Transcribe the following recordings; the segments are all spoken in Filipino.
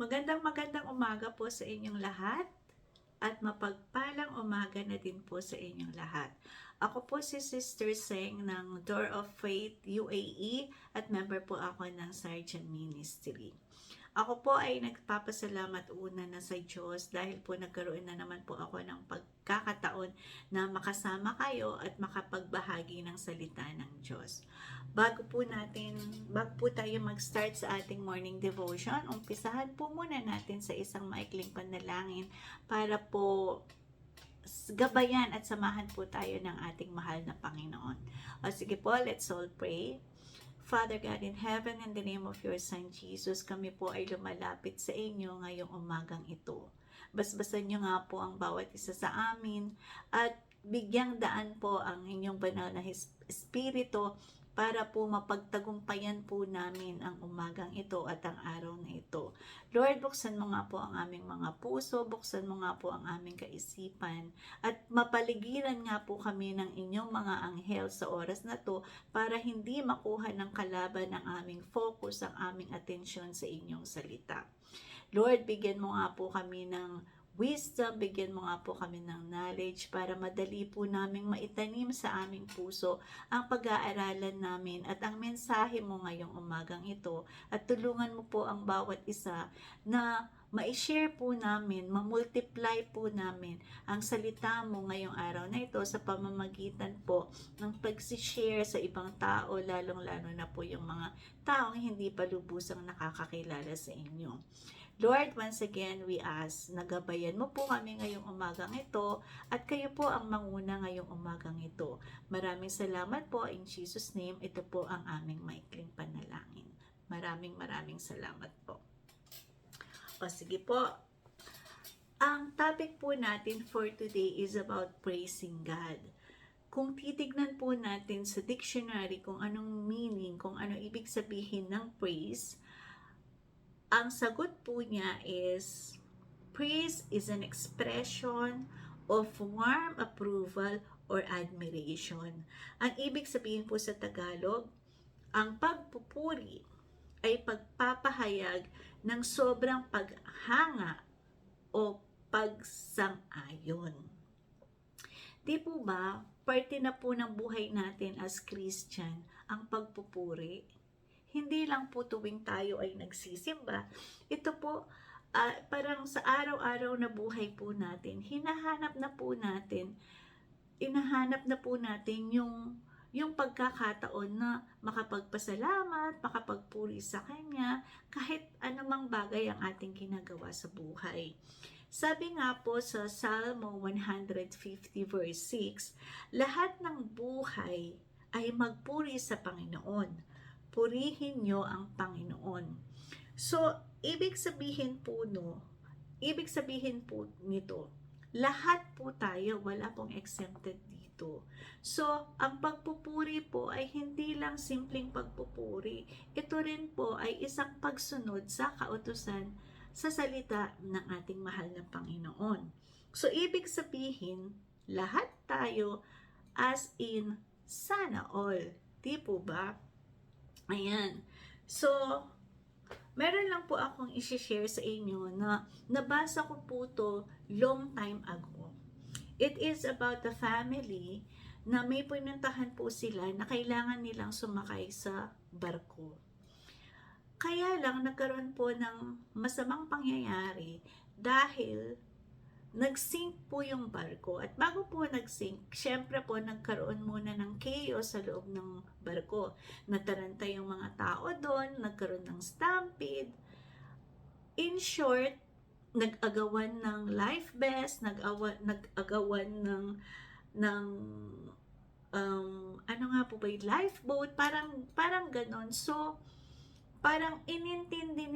Magandang umaga po sa inyong lahat at mapagpalang umaga na din po sa inyong lahat. Ako po si Sister Seng ng Door of Faith UAE at member po ako ng Sergeant Ministry. Ako po ay nagpapasalamat una na sa Diyos dahil po nagkaroon na naman po ako ng pagkakataon na makasama kayo at makapagbahagi ng salita ng Diyos. Bago po tayo mag-start sa ating morning devotion, umpisahan po muna natin sa isang maikling panalangin para po gabayan at samahan po tayo ng ating mahal na Panginoon. O sige po, let's all pray. Father God in heaven, in the name of your Son Jesus, kami po ay lumalapit sa inyo ngayong umagang ito. Basbasan niyo nga po ang bawat isa sa amin at bigyang daan po ang inyong banal na Espiritu para po mapagtagumpayan po namin ang umagang ito at ang araw na ito. Lord, buksan mo nga po ang aming mga puso, buksan mo nga po ang aming kaisipan, at mapaligiran nga po kami ng inyong mga anghel sa oras na to para hindi makuha ng kalaban ang aming focus, ang aming atensyon sa inyong salita. Lord, bigyan mo nga po kami ng wisdom, bigyan mo nga po kami ng knowledge para madali po naming maitanim sa aming puso ang pag-aaralan namin at ang mensahe mo ngayong umagang ito, at tulungan mo po ang bawat isa na ma-share po namin, ma-multiply po namin ang salita mo ngayong araw na ito sa pamamagitan po ng pag-share sa ibang tao, lalong-lalo na po yung mga taong hindi pa lubusang nakakakilala sa inyo. Lord, once again, we ask, nagabayan mo po kami ngayong umagang ito at kayo po ang manguna ngayong umagang ito. Maraming salamat po, in Jesus' name. Ito po ang aming maikling panalangin. Maraming salamat po. O sige po, ang topic po natin for today is about praising God. Kung titignan po natin sa dictionary kung anong meaning, kung ano ibig sabihin ng praise, ang sagot po niya is, praise is an expression of warm approval or admiration. Ang ibig sabihin po sa Tagalog, ang pagpupuri ay pagpapahayag ng sobrang paghanga o pagsang-ayon. Di po ba, parte na po ng buhay natin as Christian ang pagpupuri? Hindi lang po tuwing tayo ay nagsisimba. Ito po, parang sa araw-araw na buhay po natin, hinahanap na po natin, inahanap na po natin yung pagkakataon na makapagpasalamat, makapagpuri sa Kanya, kahit anumang bagay ang ating ginagawa sa buhay. Sabi nga po sa Salmo 150 verse 6, lahat ng buhay ay magpuri sa Panginoon. Purihin nyo ang Panginoon. So, ibig sabihin po nito, lahat po tayo, wala pong exempted dito. So, ang pagpupuri po ay hindi lang simpleng pagpupuri. Ito rin po ay isang pagsunod sa kautusan sa salita ng ating mahal na Panginoon. So, ibig sabihin, lahat tayo as in sana all. Di po ba? Ayan. So, meron lang po akong i-share sa inyo na nabasa ko po to long time ago. It is about a family na may pinuntahan po sila na kailangan nilang sumakay sa barko. Kaya lang nagkaroon po ng masamang pangyayari dahil nag-sink po yung barko. At bago po nag-sink, syempre po nagkaroon muna ng chaos sa loob ng barko. Nataranta yung mga tao doon, nagkaroon ng stampede. In short, nag-agawan ng life vest, nag-agawan ng ano nga po ba yung lifeboat, parang ganon. So, parang inintindi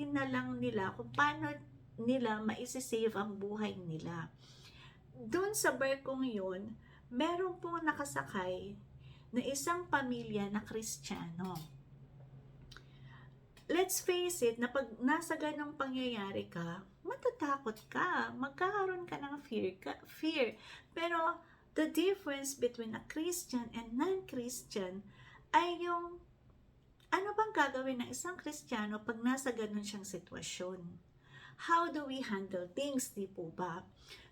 na lang nila kung paano nila maisisave ang buhay nila. Doon sa barkong yun, meron pong nakasakay na isang pamilya na Kristiyano. Let's face it, na pag nasa ganong pangyayari ka, matatakot ka, magkakaroon ka ng fear. Pero the difference between a Christian and non-Christian ay yung Ano bang gagawin ng isang Kristiyano pag nasa ganun siyang sitwasyon? How do we handle things, di po ba?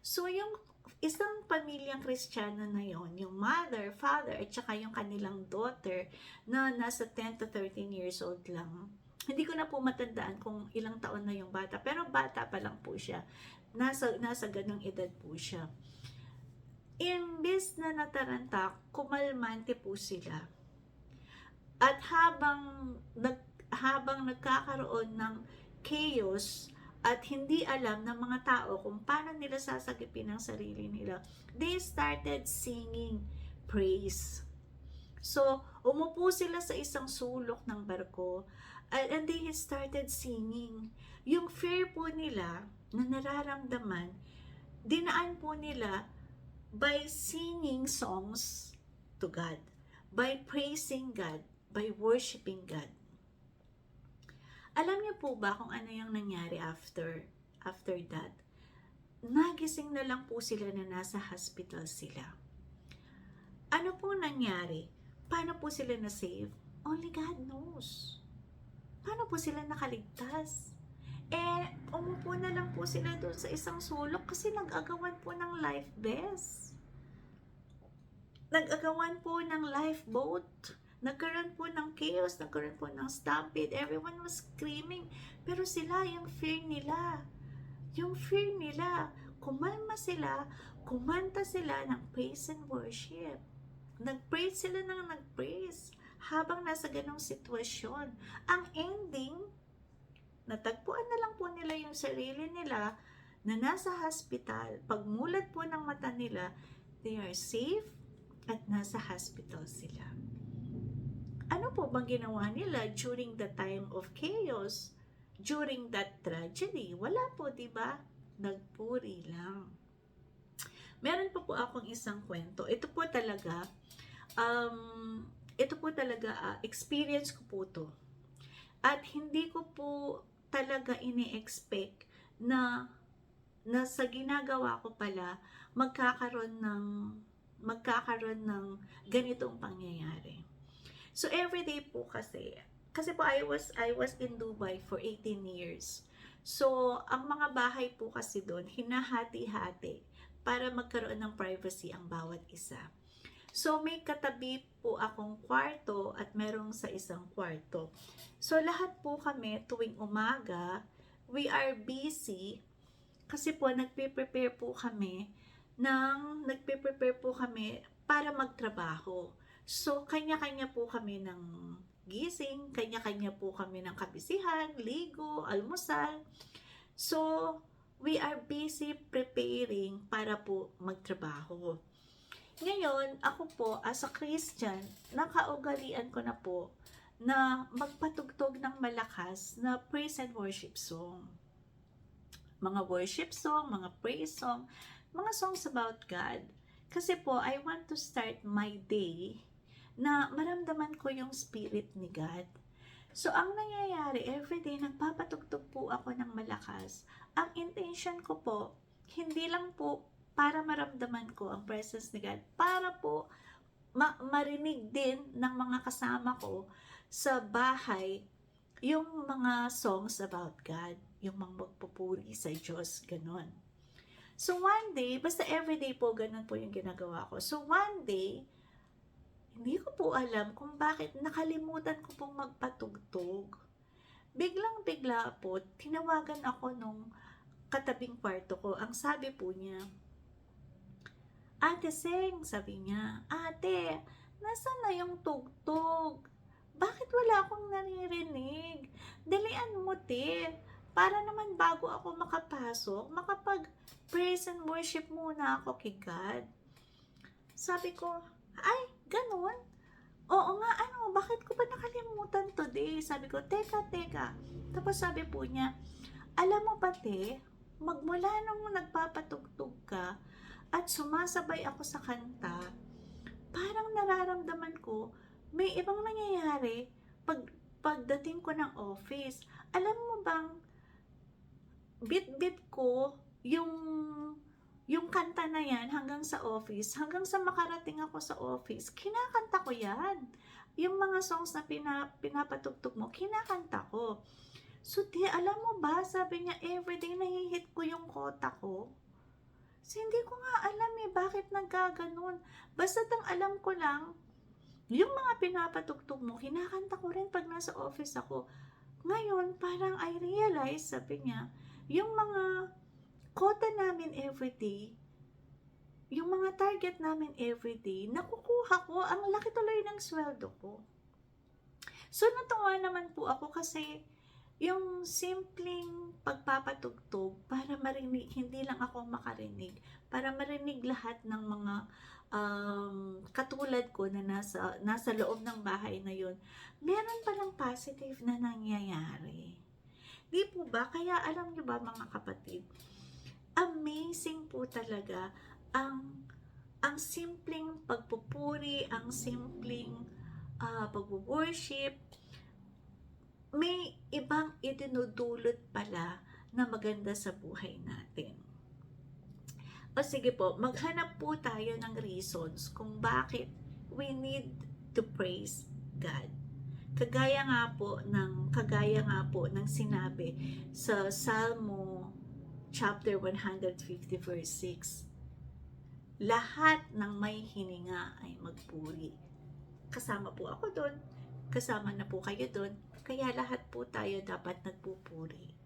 So, yung isang pamilyang Kristiyano na yon, yung mother, father, at saka yung kanilang daughter na nasa 10 to 13 years old lang. Hindi ko na po matandaan kung ilang taon na yung bata, pero bata pa lang po siya. Nasa ganung edad po siya. Imbes na nataranta, kumalmante po sila. At habang nagkakaroon ng chaos at hindi alam ng mga tao kung paano nila sasagipin ang sarili nila, they started singing praise. So, umupo sila sa isang sulok ng barko and they started singing. Yung fear po nila na nararamdaman, dinaan po nila by singing songs to God, by praising God, by worshiping God. Alam niyo po ba kung ano yung nangyari after that? Nagising na lang po sila na nasa hospital sila. Ano po nangyari? Paano po sila na-save? Only God knows. Paano po sila nakaligtas? Umupo na lang po sila doon sa isang sulok kasi nag-agawan po ng life vest. Nag-agawan po ng lifeboat. Nagkaroon po ng chaos, nagkaroon po ng stampede. Everyone was screaming. Pero sila, yung fear nila, kumalma sila, kumanta sila ng praise and worship. Nag-praise sila ng nag-praise habang nasa ganong sitwasyon. Ang ending, natagpuan na lang po nila yung sarili nila na nasa hospital. Pagmulat po ng mata nila, they are safe at nasa hospital sila. Ano po bang ginawa nila during the time of chaos? During that tragedy? Wala po, diba? Nagpuri lang. Meron po akong isang kwento. Ito po talaga, experience ko po to. At hindi ko po talaga ini-expect na sa ginagawa ko pala magkakaroon ng ganitong pangyayari. So everyday po kasi po I was in Dubai for 18 years. So ang mga bahay po kasi doon hinahati-hati para magkaroon ng privacy ang bawat isa. So may katabi po akong kwarto at merong sa isang kwarto. So lahat po kami tuwing umaga, we are busy kasi po nagpe-prepare po kami para magtrabaho. So kanya-kanya po kami ng gising, kanya-kanya po kami ng kabisihan, ligo, almusal. So we are busy preparing para po magtrabaho. Ngayon, ako po, as a Christian, nakaugalian ko na po na magpatugtog ng malakas na praise and worship song. Mga worship song, mga praise song, mga songs about God. Kasi po, I want to start my day na maramdaman ko yung spirit ni God. So, ang nangyayari, everyday, nagpapatugtog po ako ng malakas. Ang intention ko po, hindi lang po para maramdaman ko ang presence ni God, para po marinig din ng mga kasama ko sa bahay yung mga songs about God, yung mga magpupuri sa Diyos, ganun. So one day, basta everyday po, ganun po yung ginagawa ko. So one day, hindi ko po alam kung bakit nakalimutan ko pong magpatugtog. Biglang-bigla po, tinawagan ako nung katabing kwarto ko. Ang sabi po niya, Ate Seng, sabi niya, Ate, nasaan na yung tugtog? Bakit wala akong naririnig? Dalian mo, te. Para naman bago ako makapasok, makapag-praise and worship muna ako kay God. Sabi ko, ay, ganun? Oo nga, bakit ko ba nakalimutan today? Sabi ko, teka. Tapos sabi po niya, alam mo ba, te, magmula nung nagpapatugtog ka, at sumasabay ako sa kanta, parang nararamdaman ko, may ibang nangyayari pagdating ko ng office. Alam mo bang, bit-bit ko yung kanta na yan hanggang sa office, hanggang sa makarating ako sa office, kinakanta ko yan. yung mga songs na pinapatugtog mo, kinakanta ko. So, alam mo ba, sabi niya, everyday nahihit ko yung kota ko. So, hindi ko nga alam bakit nagkaganon. Basta ang alam ko lang, yung mga pinapatugtog mo, kinakanta ko rin pag nasa office ako. Ngayon, parang I realize, sabi niya, yung mga kota namin everyday, yung mga target namin everyday, nakukuha ko, ang laki tuloy ng sweldo ko. So, natuwa naman po ako kasi yung simpleng pagpapatugtog para marinig, hindi lang ako makarinig, para marinig lahat ng mga katulad ko na nasa loob ng bahay na yun, meron palang positive na nangyayari. Di po ba? Kaya alam nyo ba mga kapatid, amazing po talaga ang simpleng pagpupuri, ang simpleng pag-worship, may ibang idinudulot pala na maganda sa buhay natin. O sige po, maghanap po tayo ng reasons kung bakit we need to praise God. Kagaya nga po ng sinabi sa Salmo chapter 150 verse 6. Lahat ng may hininga ay magpuri. Kasama po ako doon, kasama na po kayo doon. Kaya lahat po tayo dapat nagpupuri.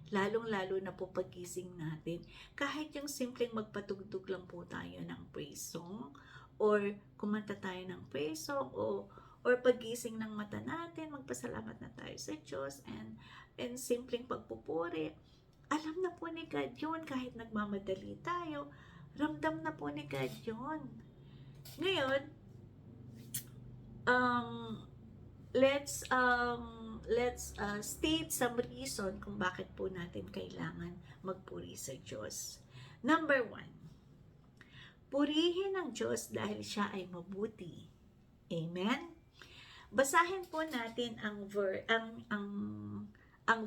Lalong-lalo na po pagising natin. Kahit yung simpleng magpatugtog lang po tayo ng praise song, or kumanta tayo ng praise song, or pagising ng mata natin, magpasalamat na tayo sa Diyos, and simpleng pagpupuri. Alam na po ni God yun, kahit nagmamadali tayo, ramdam na po ni God yun. Ngayon, let's state some reason kung bakit po natin kailangan magpuri sa Diyos. Number 1, purihin ang Diyos dahil siya ay mabuti. Amen? Basahin po natin ang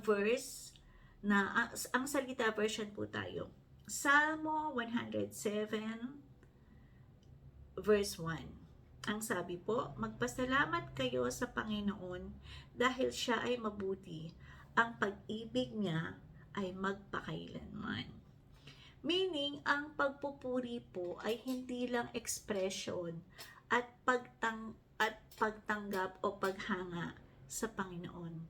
verse na ang salita version po tayo. Salmo 107 verse 1. Ang sabi po, magpasalamat kayo sa Panginoon dahil siya ay mabuti. Ang pag-ibig niya ay magpakailanman. Meaning, ang pagpupuri po ay hindi lang expression at pagtanggap o paghanga sa Panginoon.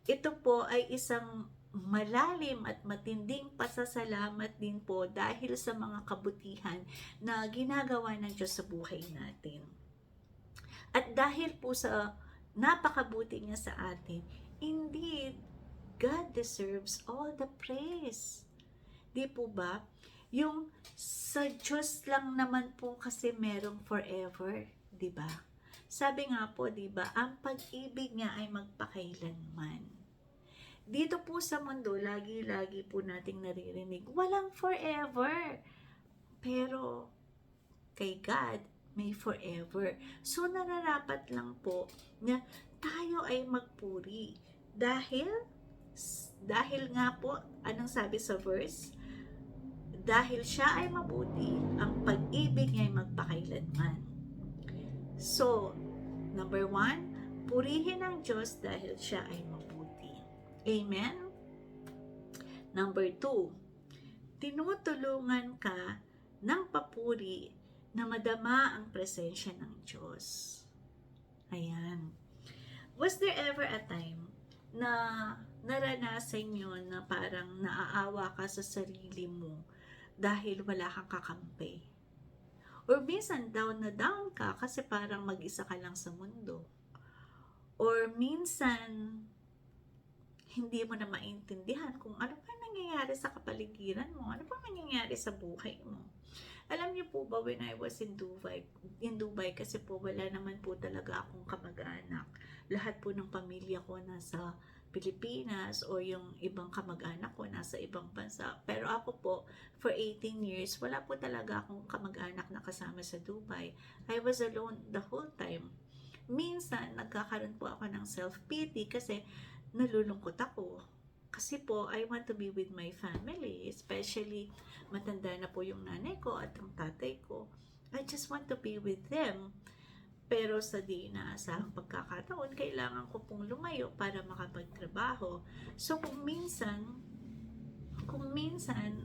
Ito po ay isang malalim at matinding pasasalamat din po dahil sa mga kabutihan na ginagawa ng Diyos sa buhay natin. At dahil po sa napakabuti niya sa atin, indeed, God deserves all the praise. Di po ba? Yung sa Diyos lang naman po kasi merong forever, di ba? Sabi nga po, di ba, ang pag-ibig niya ay magpakailanman. Dito po sa mundo, lagi-lagi po nating naririnig, walang forever. Pero kay God, may forever. So, nararapat lang po na tayo ay magpuri. Dahil nga po, anong sabi sa verse? Dahil siya ay mabuti, ang pag-ibig niya ay magpakailanman. So, number 1, purihin ang Diyos dahil siya ay mabuti. Amen? Number 2, tinutulungan ka ng papuri na madama ang presensya ng Diyos. Ayan. Was there ever a time na naranasan nyo na parang naaawa ka sa sarili mo dahil wala kang kakampi? Or minsan down na down ka kasi parang mag-isa ka lang sa mundo. Or minsan hindi mo na maintindihan kung ano pa nangyayari sa kapaligiran mo, ano pa nangyayari sa buhay mo. Alam niyo po ba, when I was in Dubai, kasi po wala naman po talaga akong kamag-anak. Lahat po ng pamilya ko nasa Pilipinas o yung ibang kamag-anak ko nasa ibang bansa. Pero ako po, for 18 years, wala po talaga akong kamag-anak na kasama sa Dubai. I was alone the whole time. Minsan, nagkakaroon po ako ng self-pity kasi nalulungkot ako. Kasi po, I want to be with my family, especially matanda na po yung nanay ko at ang tatay ko. I just want to be with them. Pero sa di inaasahang pagkakataon, kailangan ko pong lumayo para makapagtrabaho. So kung minsan,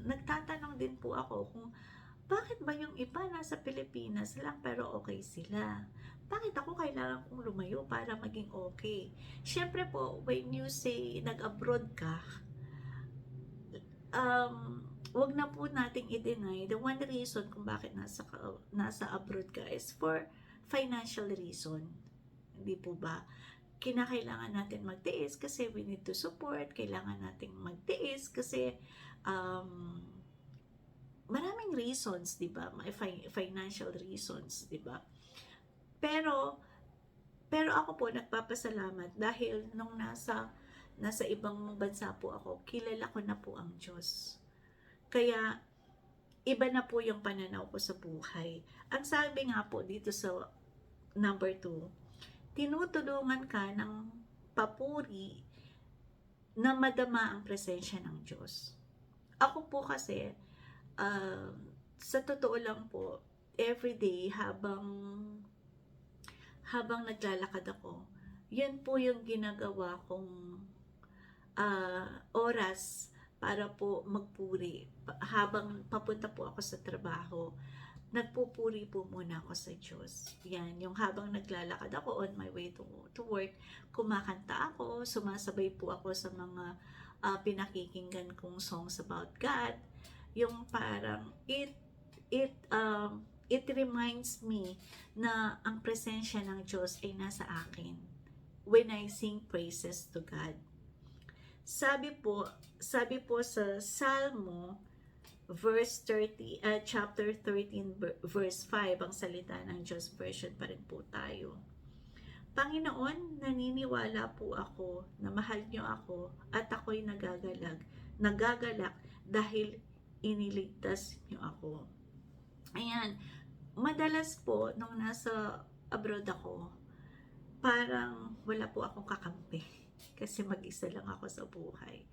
nagtatanong din po ako kung bakit ba yung iba nasa Pilipinas lang pero okay sila? Bakit ako kailangan kong lumayo para maging okay? Siyempre po, when you say nag-abroad ka, wag na po nating i-deny the one reason kung bakit nasa abroad ka is for financial reason. Hindi po ba? Kinakailangan natin magtiis kasi we need to support. Kailangan natin magtiis kasi maraming reasons, di ba? May financial reasons, di ba? Pero ako po nagpapasalamat dahil nung nasa ibang bansa po ako, kilala ko na po ang Diyos. Kaya iba na po yung pananaw ko sa buhay. Ang sabi nga po dito sa number 2, tinutulungan ka ng papuri na madama ang presensya ng Diyos. Ako po kasi, sa totoo lang po, everyday habang naglalakad ako, yan po yung ginagawa kong oras para po magpuri. Habang papunta po ako sa trabaho, nagpupuri po muna ako sa Diyos. Yan, yung habang naglalakad ako on my way to work, kumakanta ako, sumasabay po ako sa mga pinakikinggan kong songs about God. Yung parang it reminds me na ang presensya ng Diyos ay nasa akin when I sing praises to God. Sabi po sa Salmo chapter 13 verse 5, ang salita ng Diyos version pa rin po tayo. Panginoon, naniniwala po ako na mahal niyo ako at ako'y nagagalak dahil iniligtas niyo ako. Ayan, madalas po nung nasa abroad ako, parang wala po akong kakampi kasi mag-isa lang ako sa buhay.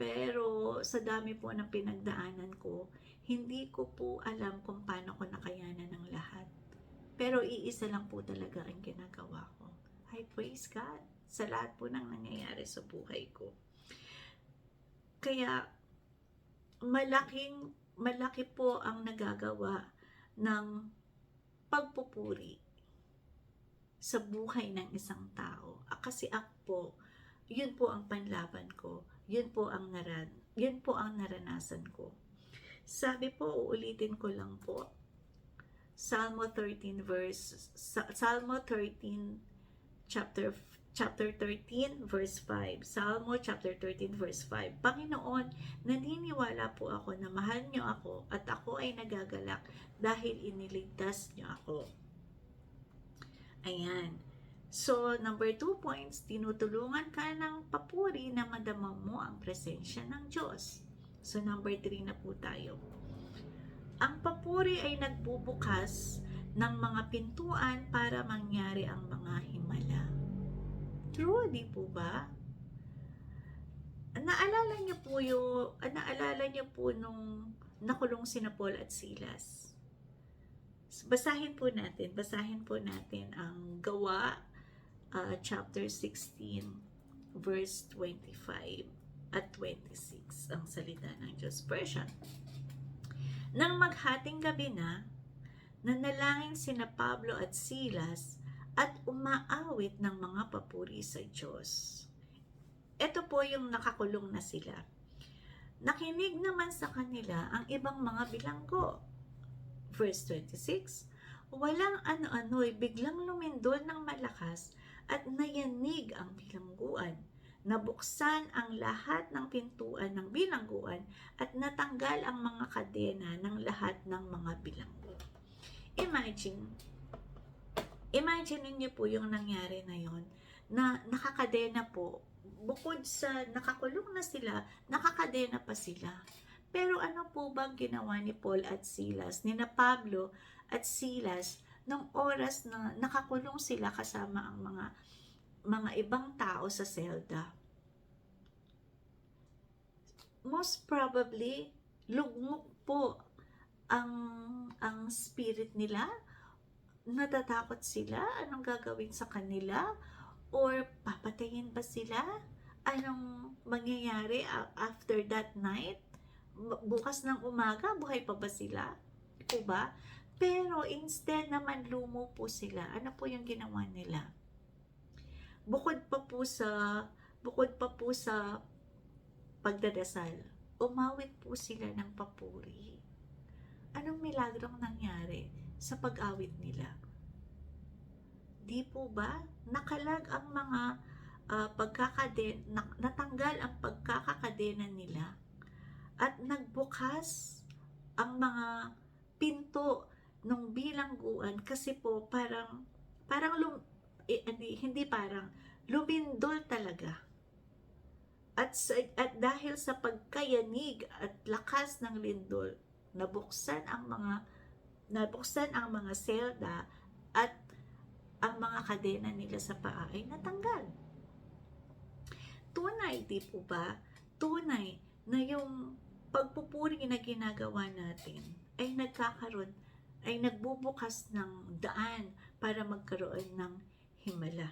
Pero sa dami po ng pinagdaanan ko, hindi ko po alam kung paano ko nakayanan ng lahat. Pero iisa lang po talaga ang ginagawa ko. I praise God sa lahat po ng nangyayari sa buhay ko. Kaya malaki po ang nagagawa ng pagpupuri sa buhay ng isang tao. Kasi ako po, yun po ang panlaban ko. Yun po ang naranasan ko. Sabi po, uulitin ko lang po. Salmo 13 chapter 13 verse 5. Salmo chapter 13 verse 5. Panginoon, naniniwala po ako na mahal niyo ako at ako ay nagagalak dahil iniligtas niyo ako. Ayan. So, number 2 points, tinutulungan ka ng papuri na madama mo ang presensya ng Diyos. So, number 3 na po tayo. Ang papuri ay nagbubukas ng mga pintuan para mangyari ang mga himala. True, di po ba? Naalala niyo po nung nakulong sina Paul at Silas. Basahin po natin ang Gawa chapter 16 verse 25 at 26 ang salita ng Diyos version. Nang maghating gabi na, nanalangin sina Pablo at Silas at umaawit ng mga papuri sa Diyos. Ito po yung nakakulong na sila. Nakinig naman sa kanila ang ibang mga bilanggo. Verse 26, walang ano-ano'y biglang lumindol ng malakas at nayanig ang bilangguan. Nabuksan ang lahat ng pintuan ng bilangguan at natanggal ang mga kadena ng lahat ng mga bilanggo. Imagine niyo po yung nangyari na yon, na nakakadena po. Bukod sa nakakulong na sila, nakakadena pa sila. Pero ano po bang ginawa ni Paul at Silas, ni na Pablo at Silas, nung oras na nakakulong sila kasama ang mga ibang tao sa selda? Most probably, lugmok po ang spirit nila. natatakot sila? Anong gagawin sa kanila? Or papatayin ba sila? Anong mangyayari after that night? Bukas ng umaga, buhay pa ba sila? O ba? Pero instead naman lumupo sila. Ano po yung ginawa nila? Bukod pa po sa pagdadasal, umawit po sila ng papuri. Anong milagrong nangyari sa pag-awit nila? Di po ba? Nakalag ang mga natanggal ang pagkakakadena nila at nagbukas ang mga pinto ng bilangguan kasi po lumindol talaga. At dahil sa pagkayanig at lakas ng lindol, nabuksan ang mga selda at ang mga kadena nila sa paa ay natanggal. Tunay, di po ba? Tunay na yung pagpupuri na ginagawa natin ay nagbubukas ng daan para magkaroon ng himala.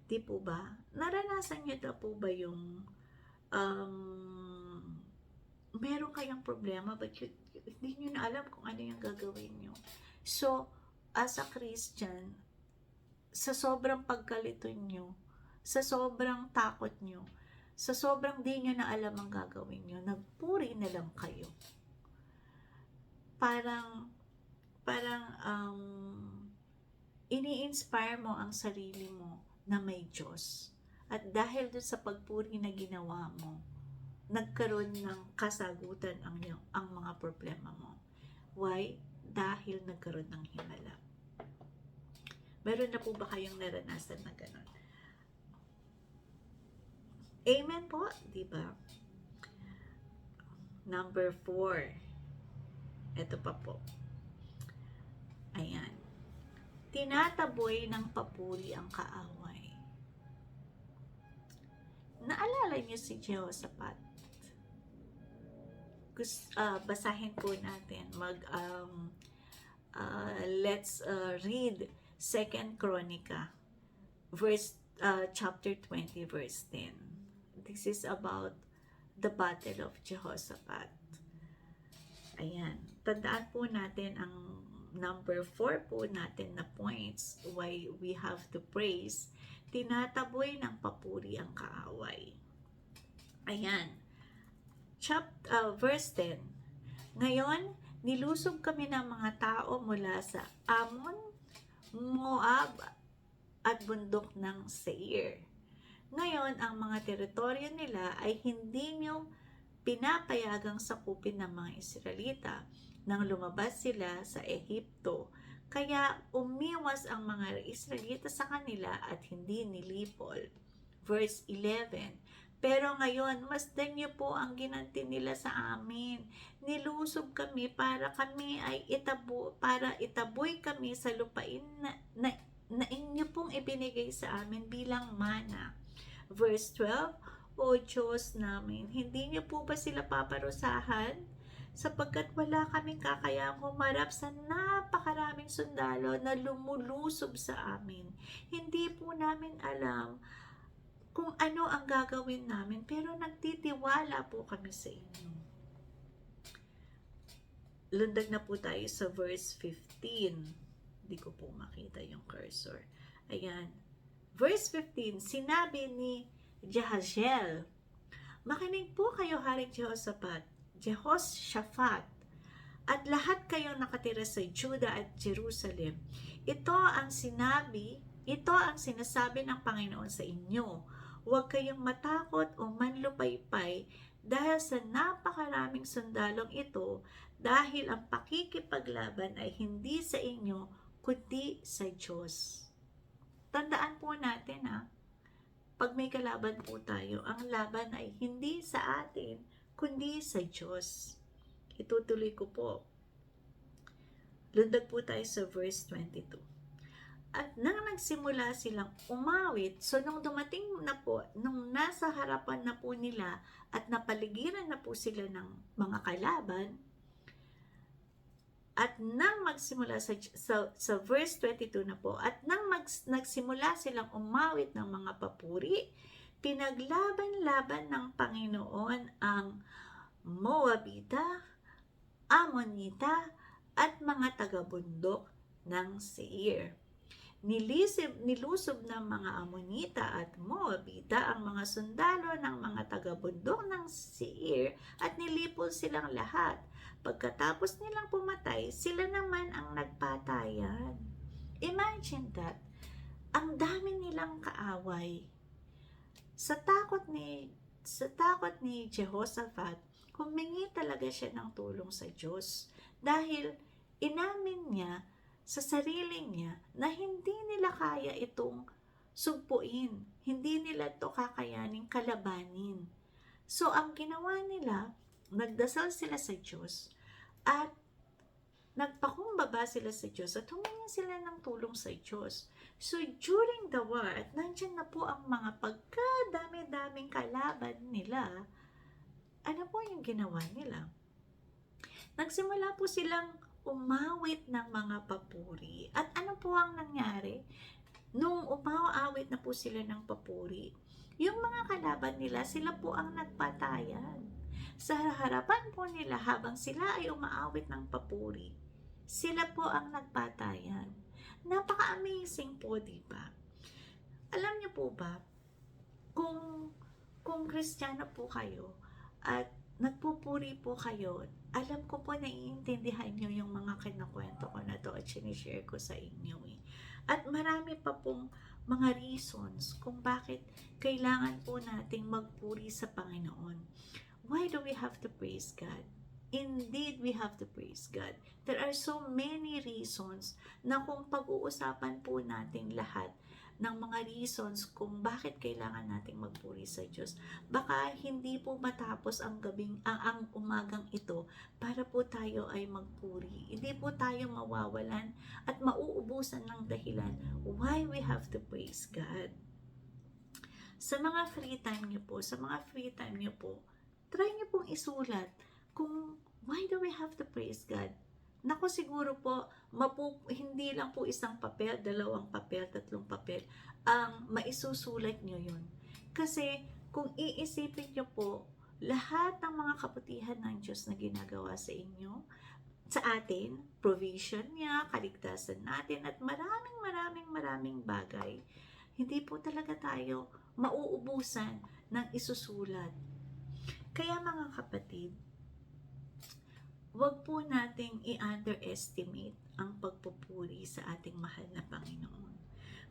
Di po ba? Naranasan niyo na po ba yung meron kayong problema but hindi niyo na alam kung ano yung gagawin niyo. So, as a Christian, sa sobrang pagkalito niyo, sa sobrang takot niyo, sa sobrang di niyo na alam ang gagawin niyo, nagpuri na lang kayo. Parang ini-inspire mo ang sarili mo na may Diyos. At dahil dun sa pagpuri na ginawa mo, nagkaroon ng kasagutan ang mga problema mo. Why? Dahil nagkaroon ng himala. Meron na po ba kayong naranasan na gano'n? Amen po, di ba? Number 4. Ito pa po. Ayan. Tinataboy ng papuri ang kaaway. Naalala niyo si Jehoshaphat? Basahin po natin. Let's read 2 Chronica, chapter 20, verse 10. This is about the battle of Jehoshaphat. Ayan. Tandaan po natin ang number 4 po natin na points why we have to praise. Tinataboy ng papuri ang kaaway. Ayan. Verse 10. Ngayon, nilusob kami ng mga tao mula sa Ammon, Moab, at bundok ng Seir. Ngayon, ang mga teritoryo nila ay hindi nyo pinapayagang sakupin ng mga Israelita nang lumabas sila sa Ehipto. Kaya umiwas ang mga Israelita sa kanila at hindi nilipol. Verse 11. Pero ngayon, masdan niyo po ang ginanti nila sa amin. Nilusob kami para itaboy kami sa lupain na inyo pong ibinigay sa amin bilang mana. Verse 12, O Diyos namin, hindi niyo po ba sila paparusahan? Sapagkat wala kaming kakayang humarap sa napakaraming sundalo na lumulusob sa amin. Hindi po namin alam kung ano ang gagawin namin, pero nagtitiwala po kami sa inyo. Lundag na po tayo sa verse 15. Hindi ko po makita yung cursor. Ayan. Verse 15, sinabi ni Jahaziel, makinig po kayo, Haring Jehoshaphat, at lahat kayong nakatira sa Juda at Jerusalem. Ito ang sinasabi ng Panginoon sa inyo. Huwag kayong matakot o manlupaypay dahil sa napakaraming sundalong ito, dahil ang pakikipaglaban ay hindi sa inyo, kundi sa Diyos. Tandaan po natin pag may kalaban po tayo, ang laban ay hindi sa atin, kundi sa Diyos. Itutuloy ko po. Lundag po tayo sa verse 22. At nang nagsimula silang umawit, so nung dumating na po, nung nasa harapan na po nila at napaligiran na po sila ng mga kalaban, At nang magsimula sa verse 22 na po, at nang nagsimula silang umawit ng mga papuri, pinaglaban-laban ng Panginoon ang Moabita, Amonita, at mga taga-bundok ng Seir. Nilusob ng mga Amonita at Moabita ang mga sundalo ng mga taga-bundok ng Seir at nilipol silang lahat. Pagkatapos nilang pumatay, sila naman ang nagpatayan. Imagine that. Ang dami nilang kaaway. Sa takot ni Jehoshaphat, humingi talaga siya ng tulong sa Diyos dahil inamin niya sa sarili niya na hindi nila kaya itong sugpuin, hindi nila ito kakayaning kalabanin. So ang ginawa nila, nagdasal sila sa Diyos at nagpakumbaba sila sa Diyos at humingi sila ng tulong sa Diyos. So during the war, at nandyan na po ang mga pagkadami-daming kalaban nila, ano po yung ginawa nila? Nagsimula po silang umawit ng mga papuri. At ano po ang nangyari? Nung umawit na po sila ng papuri, yung mga kalaban nila, sila po ang nagpatayan. Sa harapan po nila, habang sila ay umaawit ng papuri, sila po ang nagpatayan. Napaka-amazing po, di ba? Alam niyo po ba, kung Kristiyano po kayo at nagpupuri po kayo, alam ko po naiintindihan nyo yung mga kinakwento ko na to at sinishare ko sa inyo eh. At marami pa pong mga reasons kung bakit kailangan po nating magpuri sa Panginoon. Why do we have to praise God? Indeed, we have to praise God. There are so many reasons na kung pag-uusapan po natin lahat ng mga reasons kung bakit kailangan nating magpuri sa Diyos, baka hindi po matapos ang umagang ito para po tayo ay magpuri. Hindi po tayo mawawalan at mauubusan ng dahilan why we have to praise God. Sa mga free time niyo po, try niyo pong isulat kung why do we have to praise God. Naku, siguro po, hindi lang po isang papel, 2 papel, 3 papel, ang maisusulat nyo yun. Kasi, kung iisipin nyo po, lahat ng mga kabutihan ng Diyos na ginagawa sa inyo, sa atin, provision niya, kaligtasan natin, at maraming bagay, hindi po talaga tayo mauubusan ng isusulat. Kaya mga kapatid, huwag po nating i-underestimate ang pagpupuri sa ating mahal na Panginoon.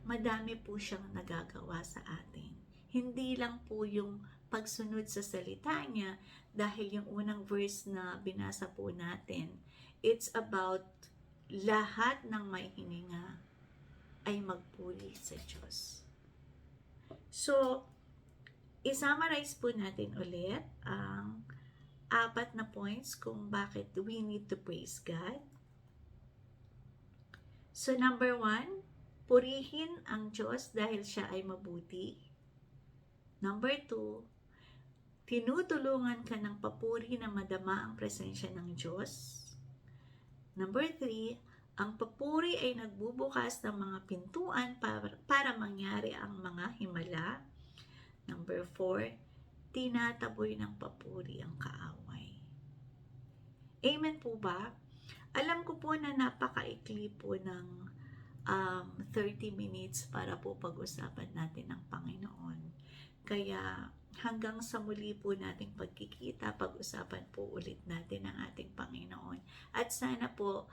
Madami po siyang nagagawa sa atin. Hindi lang po yung pagsunod sa salita niya, dahil yung unang verse na binasa po natin, it's about lahat ng may hininga ay magpuri sa Diyos. So, i-summarize po natin ulit ang 4 na points kung bakit we need to praise God. So number 1, purihin ang Diyos dahil siya ay mabuti. Number 2, tinutulungan ka ng papuri na madama ang presensya ng Diyos. Number 3, ang papuri ay nagbubukas ng mga pintuan para mangyari ang mga himala. Number 4, tinataboy ng papuri ang kaaway. Amen po ba? Alam ko po na napakaikli po ng 30 minutes para po pag-usapan natin ang Panginoon. Kaya hanggang sa muli po nating pagkikita, pag-usapan po ulit natin ang ating Panginoon. At sana po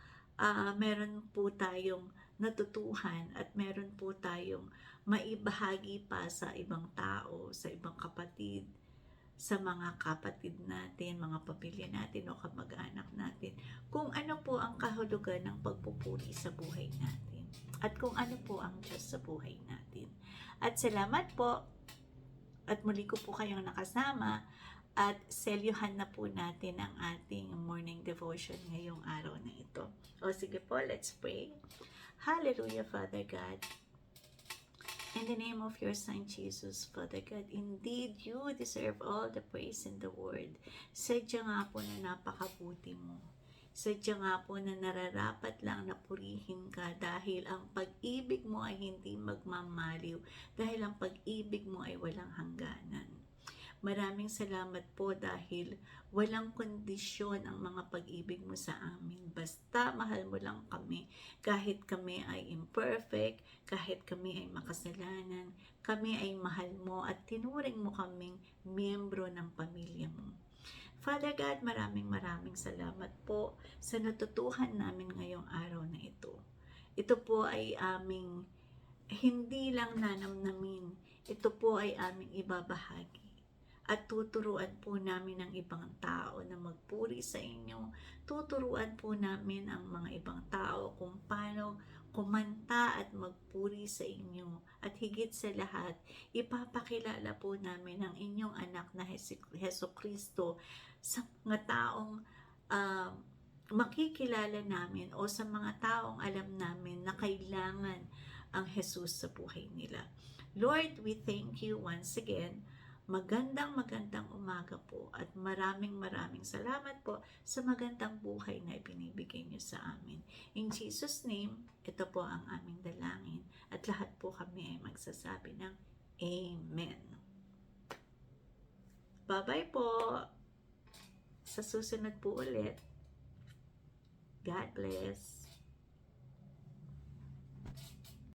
meron po tayong natutuhan at meron po tayong maibahagi pa sa ibang tao, sa ibang kapatid, sa mga kapatid natin, mga pamilya natin o kamag-anak natin, kung ano po ang kahulugan ng pagpupuri sa buhay natin at kung ano po ang Diyos sa buhay natin. At salamat po at muli ko po kayong nakasama at selyuhan na po natin ang ating morning devotion ngayong araw na ito. O sige po, let's pray. Hallelujah, Father God. In the name of your Son, Jesus, Father God, indeed, you deserve all the praise in the world. Sadya nga po na napakabuti mo. Sadya nga po na nararapat lang na purihin ka dahil ang pag-ibig mo ay hindi magmamaliw, dahil ang pag-ibig mo ay walang hangganan. Maraming salamat po dahil walang kondisyon ang mga pag-ibig mo sa amin. Basta mahal mo lang kami, kahit kami ay imperfect, kahit kami ay makasalanan, kami ay mahal mo at tinuring mo kaming miyembro ng pamilya mo. Father God, maraming salamat po sa natutuhan namin ngayong araw na ito. Ito po ay aming hindi lang nanamnamin, ito po ay aming ibabahagi. At tuturuan po namin ang ibang tao na magpuri sa inyo. Tuturuan po namin ang mga ibang tao kung paano kumanta at magpuri sa inyo. At higit sa lahat, ipapakilala po namin ang inyong anak na Hesus Kristo sa mga taong makikilala namin o sa mga taong alam namin na kailangan ang Jesus sa buhay nila. Lord, we thank you once again. Magandang umaga po at maraming salamat po sa magandang buhay na ibinibigay niyo sa amin. In Jesus' name, ito po ang aming dalangin at lahat po kami ay magsasabi ng Amen. Bye-bye po! Sa susunod po ulit. God bless!